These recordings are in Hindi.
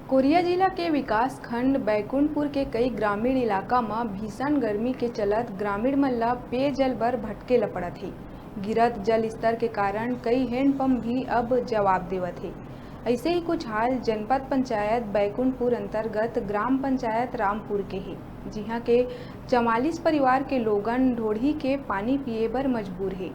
कोरिया जिला के विकास खंड बैकुंठपुर के कई ग्रामीण इलाका में भीषण गर्मी के चलत ग्रामीण मन ला पेयजल बर भटके ल पड़त हे। गिरत जल स्तर के कारण कई हैंडपंप भी अब जवाब देवत हे। ऐसे ही कुछ हाल जनपद पंचायत बैकुंठपुर अंतर्गत ग्राम पंचायत रामपुर के हे, जिहाँ के 44 परिवार के लोगन ढोढ़ी के पानी पिए बर मजबूर हे।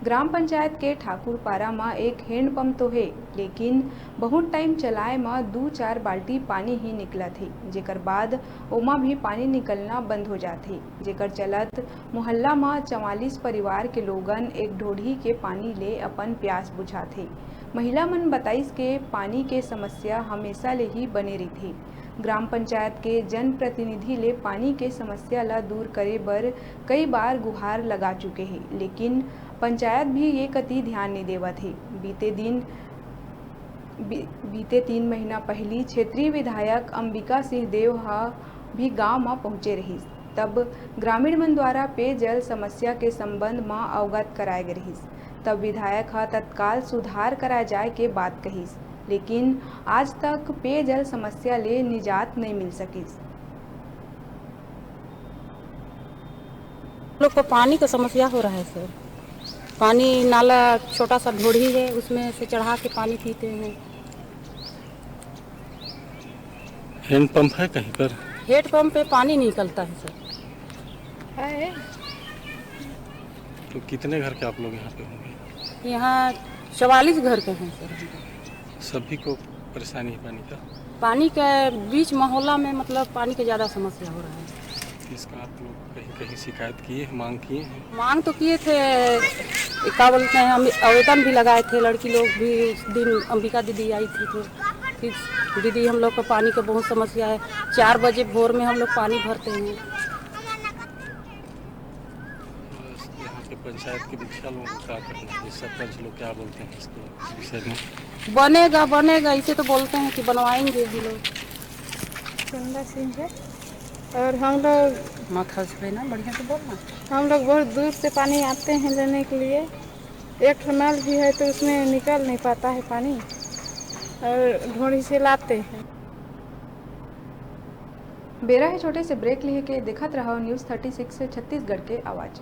ग्राम पंचायत के ठाकुरपारा में एक हैंडपंप तो है, लेकिन बहुत टाइम चलाए में 2-4 बाल्टी पानी ही निकलत है, जेकर बाद ओमा भी पानी निकलना बंद हो जाते, जेकर चलत मोहल्ला में 44 परिवार के लोगन एक ढोढ़ी के पानी ले अपन प्यास बुझाते। महिला मन बताइस के पानी के समस्या हमेशा ले ही बने रही। ग्राम पंचायत के जनप्रतिनिधि ले पानी के समस्या ला दूर करे बर कई बार गुहार लगा चुके हैं, लेकिन पंचायत भी ये कति ध्यान नहीं देवत है। बीते 3 महीना पहली क्षेत्रीय विधायक अंबिका सिंह देव भी गांव में पहुंचे रही, तब ग्रामीण मन द्वारा पेयजल समस्या के संबंध में अवगत कराए गए रही। तब विधायक तत्काल सुधार कराए जाए के बात कहिस, लेकिन आज तक पेयजल समस्या ले निजात नहीं मिल सकिस। लोग को पानी का समस्या हो रहा है सर। पानी नाला छोटा सा ढोढ़ी है, उसमें से चढ़ा के पानी पीते हैं। हैंड पंप है कहीं पर? हेड पंप पे पानी निकलता है सर। है तो कितने घर के आप लोग यहाँ पे होंगे? यहाँ 44 घर के हैं सर। सभी को परेशानी है पानी का? पानी के बीच मोहल्ला में मतलब पानी का ज़्यादा समस्या हो रहा है। इसका आप लोग कहीं कहीं शिकायत किए हैं, मांग किए हैं? मांग तो किए थे, क्या बोलते हैं, हम आवेदन भी लगाए थे। लड़की लोग भी उस दिन अंबिका दीदी आई थी, तो फिर दीदी हम लोग को पानी का बहुत समस्या है। 4 बजे भोर में हम लोग पानी भरते हैं। यहाँ के पंचायत के मुखिया लोगों को क्या करना है? सरपंच लोग क्या बोलते हैं इसके विषय में? बनेगा इसे तो बोलते हैं कि बनवाएंगे हम लोग। चंदा सिंह है और हम लोग माथा से ना बढ़िया से बोलना। हम लोग बहुत दूर से पानी आते हैं लेने के लिए। एक नल भी है तो उसमें निकल नहीं पाता है पानी, और ढोड़ी से लाते हैं। बेरा है छोटे से ब्रेक लिए के देखत रहो न्यूज़ 36 छत्तीसगढ़ के आवाज़।